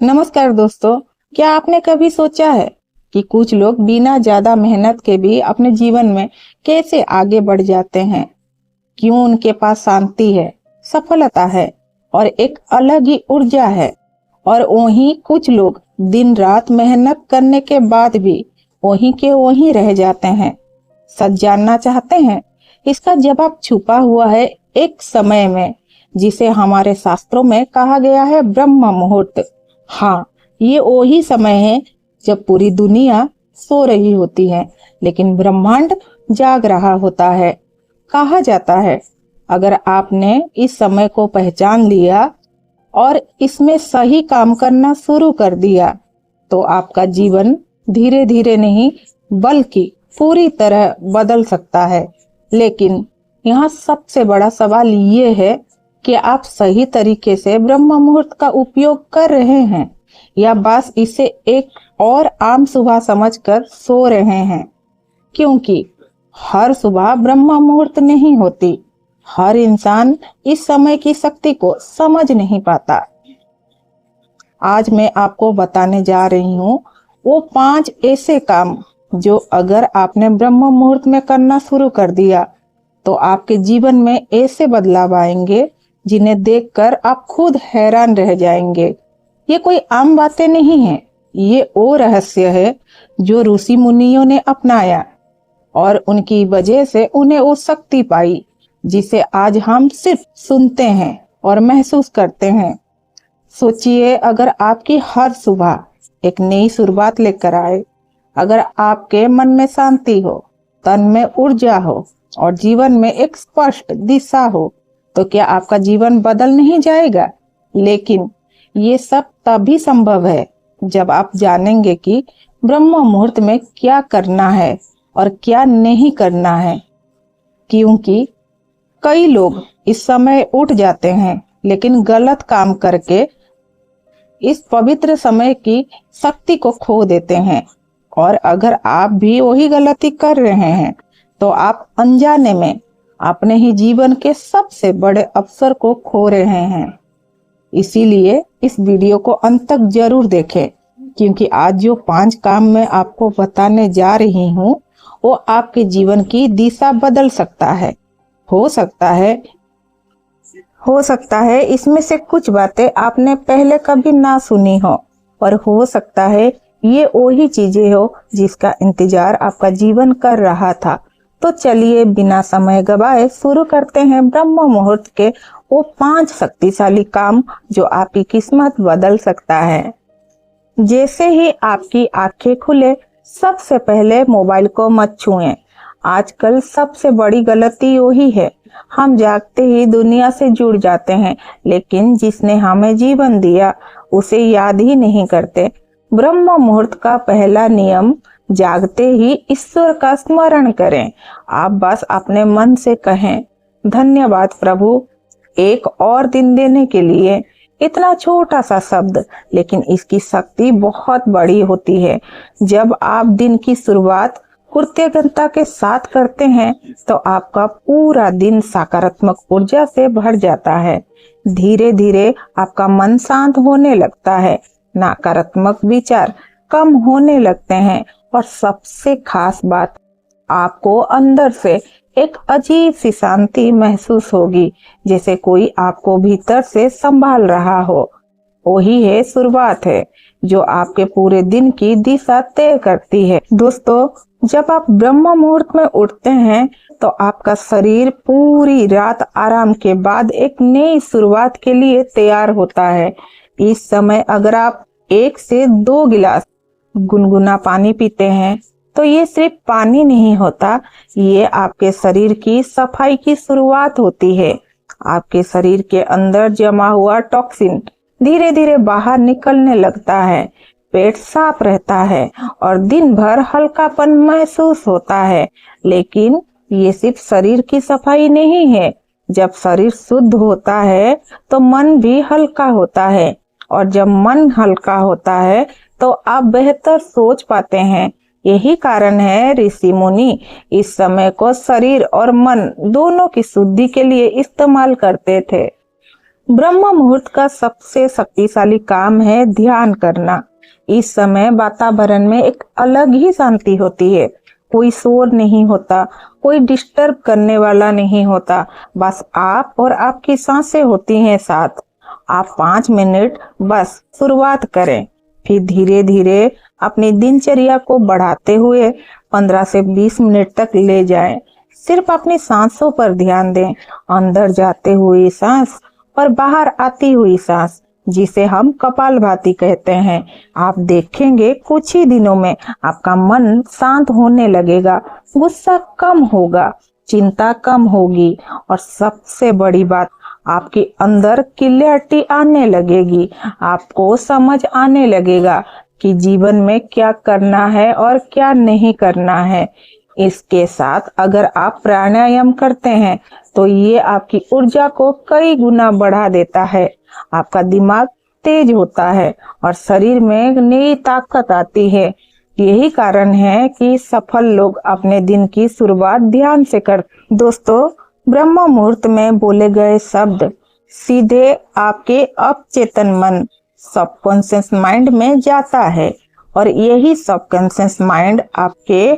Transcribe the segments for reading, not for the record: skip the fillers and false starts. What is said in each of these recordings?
नमस्कार दोस्तों। क्या आपने कभी सोचा है कि कुछ लोग बिना ज्यादा मेहनत के भी अपने जीवन में कैसे आगे बढ़ जाते हैं? क्यों उनके पास शांति है, सफलता है और एक अलग ही ऊर्जा है, और वहीं कुछ लोग दिन रात मेहनत करने के बाद भी वहीं के वहीं रह जाते हैं। सच जानना चाहते हैं? इसका जवाब छुपा हुआ है एक समय में, जिसे हमारे शास्त्रों में कहा गया है ब्रह्म मुहूर्त। हाँ, ये वही समय है जब पूरी दुनिया सो रही होती है लेकिन ब्रह्मांड जाग रहा होता है। कहा जाता है, अगर आपने इस समय को पहचान लिया और इसमें सही काम करना शुरू कर दिया तो आपका जीवन धीरे धीरे नहीं बल्कि पूरी तरह बदल सकता है। लेकिन यहाँ सबसे बड़ा सवाल ये है कि आप सही तरीके से ब्रह्म मुहूर्त का उपयोग कर रहे हैं या बस इसे एक और आम सुबह समझकर सो रहे हैं। क्योंकि हर सुबह ब्रह्म मुहूर्त नहीं होती। हर इंसान इस समय की शक्ति को समझ नहीं पाता। आज मैं आपको बताने जा रही हूँ वो 5 ऐसे काम जो अगर आपने ब्रह्म मुहूर्त में करना शुरू कर दिया तो आपके जीवन में ऐसे बदलाव आएंगे जिन्हें देखकर आप खुद हैरान रह जाएंगे। ये कोई आम बातें नहीं है, ये वो रहस्य है जो ऋषि मुनियों ने अपनाया और उनकी वजह से उन्हें वो शक्ति पाई जिसे आज हम सिर्फ सुनते हैं और महसूस करते हैं। सोचिए, अगर आपकी हर सुबह एक नई शुरुआत लेकर आए, अगर आपके मन में शांति हो, तन में ऊर्जा हो और जीवन में एक स्पष्ट दिशा हो, तो क्या आपका जीवन बदल नहीं जाएगा? लेकिन ये सब तभी संभव है जब आप जानेंगे कि ब्रह्म मुहूर्त में क्या करना है और क्या नहीं करना है। क्योंकि कई लोग इस समय उठ जाते हैं लेकिन गलत काम करके इस पवित्र समय की शक्ति को खो देते हैं। और अगर आप भी वही गलती कर रहे हैं तो आप अनजाने में अपने ही जीवन के सबसे बड़े अवसर को खो रहे हैं। इसीलिए इस वीडियो को अंत तक जरूर देखें, क्योंकि आज जो 5 काम मैं आपको बताने जा रही हूँ वो आपके जीवन की दिशा बदल सकता है। हो सकता है इसमें से कुछ बातें आपने पहले कभी ना सुनी हो, और हो सकता है ये वही चीजें हो जिसका इंतजार आपका जीवन कर रहा था। तो चलिए बिना समय गवाए शुरू करते हैं ब्रह्म मुहूर्त के वो 5 शक्तिशाली काम जो आपकी किस्मत बदल सकता है। जैसे ही आपकी आंखें खुले, सबसे पहले मोबाइल को मत छुएं। आजकल सबसे बड़ी गलती वही है, हम जागते ही दुनिया से जुड़ जाते हैं लेकिन जिसने हमें जीवन दिया उसे याद ही नहीं करते। ब्रह्म मुहूर्त का पहला नियम, जागते ही ईश्वर का स्मरण करें। आप बस अपने मन से कहें, धन्यवाद प्रभु एक और दिन देने के लिए। इतना छोटा सा शब्द, लेकिन इसकी शक्ति बहुत बड़ी होती है। जब आप दिन की शुरुआत कृतज्ञता के साथ करते हैं तो आपका पूरा दिन सकारात्मक ऊर्जा से भर जाता है। धीरे धीरे आपका मन शांत होने लगता है, नकारात्मक विचार कम होने लगते हैं और सबसे खास बात, आपको अंदर से एक अजीब सी शांति महसूस होगी, जैसे कोई आपको भीतर से संभाल रहा हो। वही है शुरुआत है जो आपके पूरे दिन की दिशा तय करती है। दोस्तों, जब आप ब्रह्म मुहूर्त में उठते हैं तो आपका शरीर पूरी रात आराम के बाद एक नई शुरुआत के लिए तैयार होता है। इस समय अगर आप 1 से 2 गिलास गुनगुना पानी पीते हैं तो ये सिर्फ पानी नहीं होता, ये आपके शरीर की सफाई की शुरुआत होती है। आपके शरीर के अंदर जमा हुआ टॉक्सिन धीरे धीरे बाहर निकलने लगता है, पेट साफ रहता है और दिन भर हल्कापन महसूस होता है। लेकिन ये सिर्फ शरीर की सफाई नहीं है, जब शरीर शुद्ध होता है तो मन भी हल्का होता है, और जब मन हल्का होता है तो आप बेहतर सोच पाते हैं। यही कारण है ऋषि मुनि इस समय को शरीर और मन दोनों की शुद्धि के लिए इस्तेमाल करते थे। ब्रह्म मुहूर्त का सबसे शक्तिशाली काम है ध्यान करना। इस समय वातावरण में एक अलग ही शांति होती है। कोई शोर नहीं होता, कोई डिस्टर्ब करने वाला नहीं होता, बस आप और आपकी सांसें होती हैं साथ। आप 5 मिनट बस शुरुआत करें, फिर धीरे धीरे अपनी दिनचर्या को बढ़ाते हुए 15 से 20 मिनट तक ले जाएं। सिर्फ अपनी सांसों पर ध्यान दें, अंदर जाते हुए सांस और बाहर आती हुई सांस, जिसे हम कपालभाति कहते हैं। आप देखेंगे कुछ ही दिनों में आपका मन शांत होने लगेगा, गुस्सा कम होगा, चिंता कम होगी और सबसे बड़ी बात, आपके अंदर क्लियरिटी आने लगेगी। आपको समझ आने लगेगा कि जीवन में क्या करना है और क्या नहीं करना है। इसके साथ अगर आप प्राणायाम करते हैं तो ये आपकी ऊर्जा को कई गुना बढ़ा देता है। आपका दिमाग तेज होता है और शरीर में नई ताकत आती है। यही कारण है कि सफल लोग अपने दिन की शुरुआत ध्यान से करते। दोस्तों, ब्रह्म मुहूर्त में बोले गए शब्द सीधे आपके अवचेतन मन सबकॉन्शियस माइंड में जाता है और यही सबकॉन्शियस माइंड आपके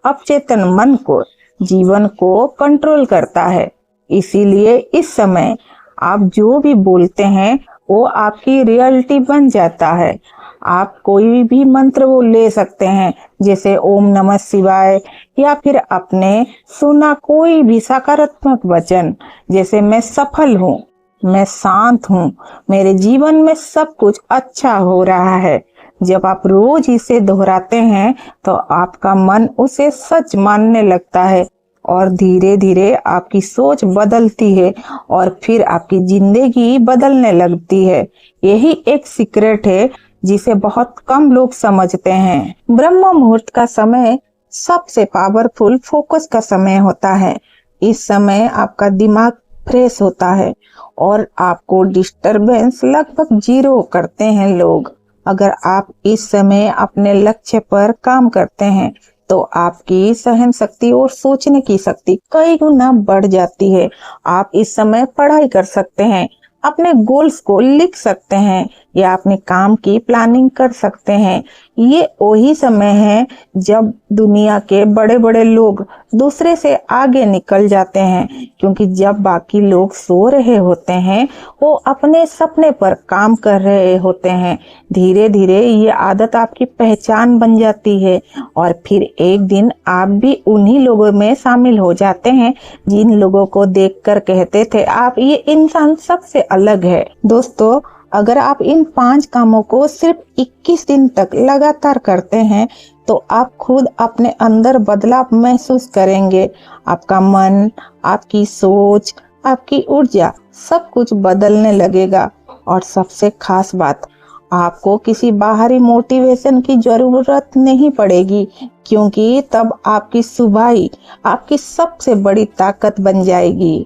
अवचेतन मन को, जीवन को कंट्रोल करता है। इसीलिए इस समय आप जो भी बोलते हैं वो आपकी रियलिटी बन जाता है। आप कोई भी मंत्र वो ले सकते हैं, जैसे ओम नमः शिवाय, या फिर आपने सुना कोई भी सकारात्मक वचन, जैसे मैं सफल हूँ, मैं शांत हूँ, मेरे जीवन में सब कुछ अच्छा हो रहा है। जब आप रोज इसे दोहराते हैं तो आपका मन उसे सच मानने लगता है और धीरे धीरे आपकी सोच बदलती है और फिर आपकी जिंदगी बदलने लगती है। यही एक सीक्रेट है जिसे बहुत कम लोग समझते हैं। ब्रह्म मुहूर्त का समय सबसे पावरफुल फोकस का समय होता है। इस समय आपका दिमाग फ्रेश होता है और आपको डिस्टरबेंस लगभग 0 करते हैं लोग। अगर आप इस समय अपने लक्ष्य पर काम करते हैं तो आपकी सहन शक्ति और सोचने की शक्ति कई गुना बढ़ जाती है। आप इस समय पढ़ाई कर सकते हैं, अपने गोल्स को लिख सकते हैं या अपने काम की प्लानिंग कर सकते हैं। ये वही समय है जब दुनिया के बड़े बड़े लोग दूसरे से आगे निकल जाते हैं, क्योंकि जब बाकी लोग सो रहे होते हैं वो अपने सपने पर काम कर रहे होते हैं। धीरे धीरे ये आदत आपकी पहचान बन जाती है और फिर एक दिन आप भी उन्हीं लोगों में शामिल हो जाते हैं जिन लोगों को देखकर कहते थे आप ये इंसान सबसे अलग है। दोस्तों, अगर आप इन 5 कामों को सिर्फ 21 दिन तक लगातार करते हैं तो आप खुद अपने अंदर बदलाव महसूस करेंगे। आपका मन, आपकी सोच, आपकी ऊर्जा सब कुछ बदलने लगेगा। और सबसे खास बात, आपको किसी बाहरी मोटिवेशन की जरूरत नहीं पड़ेगी, क्योंकि तब आपकी सुबह ही आपकी सबसे बड़ी ताकत बन जाएगी।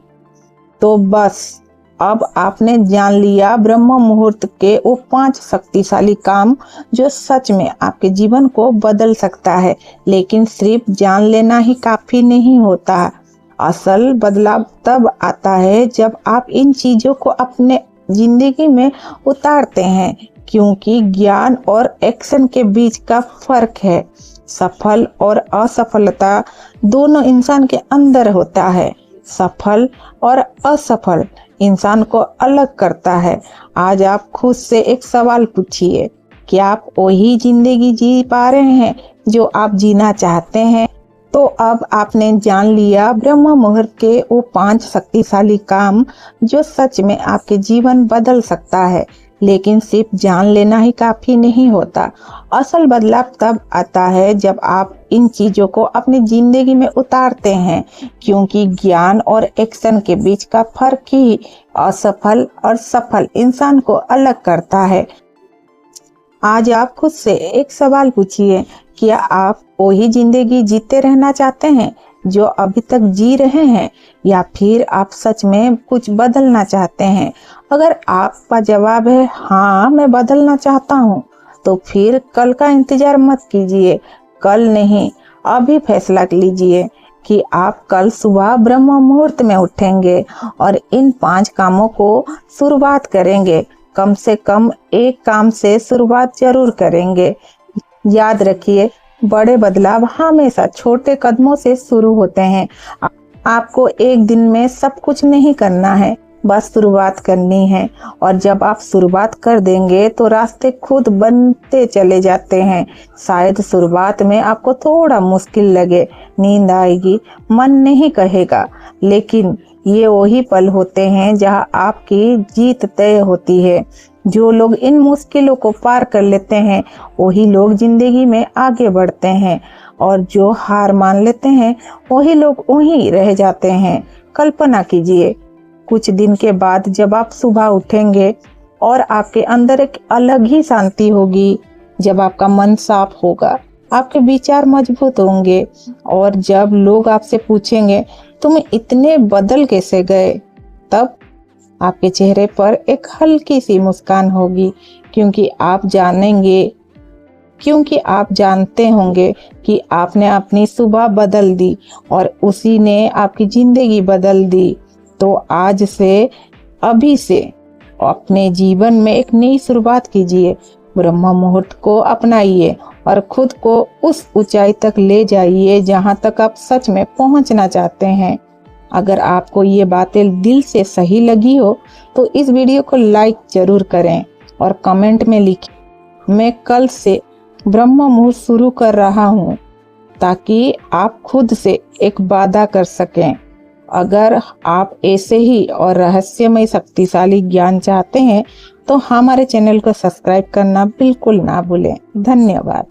तो बस अब आपने जान लिया ब्रह्म मुहूर्त के वो 5 शक्तिशाली काम जो सच में आपके जीवन को बदल सकता है। लेकिन सिर्फ जान लेना ही काफी नहीं होता। असल बदलाव तब आता है जब आप इन चीजों को अपने जिंदगी में उतारते हैं, क्योंकि ज्ञान और एक्शन के बीच का फर्क है। सफल और असफलता दोनों इंसान के अंदर होता है। सफल और असफल इंसान को अलग करता है। आज आप खुद से एक सवाल पूछिए, क्या आप वही जिंदगी जी पा रहे हैं जो आप जीना चाहते हैं? तो अब आपने जान लिया ब्रह्म मुहूर्त के वो 5 शक्तिशाली काम जो सच में आपके जीवन बदल सकता है। लेकिन सिर्फ जान लेना ही काफी नहीं होता। असल बदलाव तब आता है जब आप इन चीजों को अपनी जिंदगी में उतारते हैं, क्योंकि ज्ञान और एक्शन के बीच का फर्क ही असफल और सफल इंसान को अलग करता है। आज आप खुद से एक सवाल पूछिए, क्या आप वही जिंदगी जीते रहना चाहते हैं जो अभी तक जी रहे हैं, या फिर आप सच में कुछ बदलना चाहते हैं? अगर आपका जवाब है हाँ मैं बदलना चाहता हूँ, तो फिर कल का इंतजार मत कीजिए। कल नहीं, अभी फैसला लीजिए, कि आप कल सुबह ब्रह्म मुहूर्त में उठेंगे और इन 5 कामों को शुरुआत करेंगे। कम से कम एक काम से शुरुआत जरूर करेंगे। याद रखिए, बड़े बदलाव हमेशा छोटे कदमों से शुरू होते हैं। आपको एक दिन में सब कुछ नहीं करना है, बस शुरुआत करनी है। और जब आप शुरुआत कर देंगे तो रास्ते खुद बनते चले जाते हैं। शायद शुरुआत में आपको थोड़ा मुश्किल लगे, नींद आएगी, मन नहीं कहेगा, लेकिन ये वही पल होते हैं जहां आपकी जीत तय होती है। जो लोग इन मुश्किलों को पार कर लेते हैं वही लोग जिंदगी में आगे बढ़ते हैं, और जो हार मान लेते हैं वही लोग वहीं रह जाते हैं। कल्पना कीजिए, कुछ दिन के बाद जब आप सुबह उठेंगे और आपके अंदर एक अलग ही शांति होगी। जब आपका मन साफ होगा, आपके विचार मजबूत होंगे, और जब लोग आपसे पूछेंगे तुम इतने बदल कैसे गए, तब आपके चेहरे पर एक हल्की सी मुस्कान होगी, क्योंकि आप जानते होंगे कि आपने अपनी सुबह बदल दी और उसी ने आपकी जिंदगी बदल दी। तो आज से, अभी से अपने जीवन में एक नई शुरुआत कीजिए। ब्रह्म मुहूर्त को अपनाइए और खुद को उस ऊंचाई तक ले जाइए जहां तक आप सच में पहुंचना चाहते हैं। अगर आपको ये बातें दिल से सही लगी हो तो इस वीडियो को लाइक जरूर करें और कमेंट में लिखें, मैं कल से ब्रह्म मुहूर्त शुरू कर रहा हूँ, ताकि आप खुद से एक वादा कर सकें। अगर आप ऐसे ही और रहस्यमय शक्तिशाली ज्ञान चाहते हैं तो हमारे चैनल को सब्सक्राइब करना बिल्कुल ना भूलें। धन्यवाद।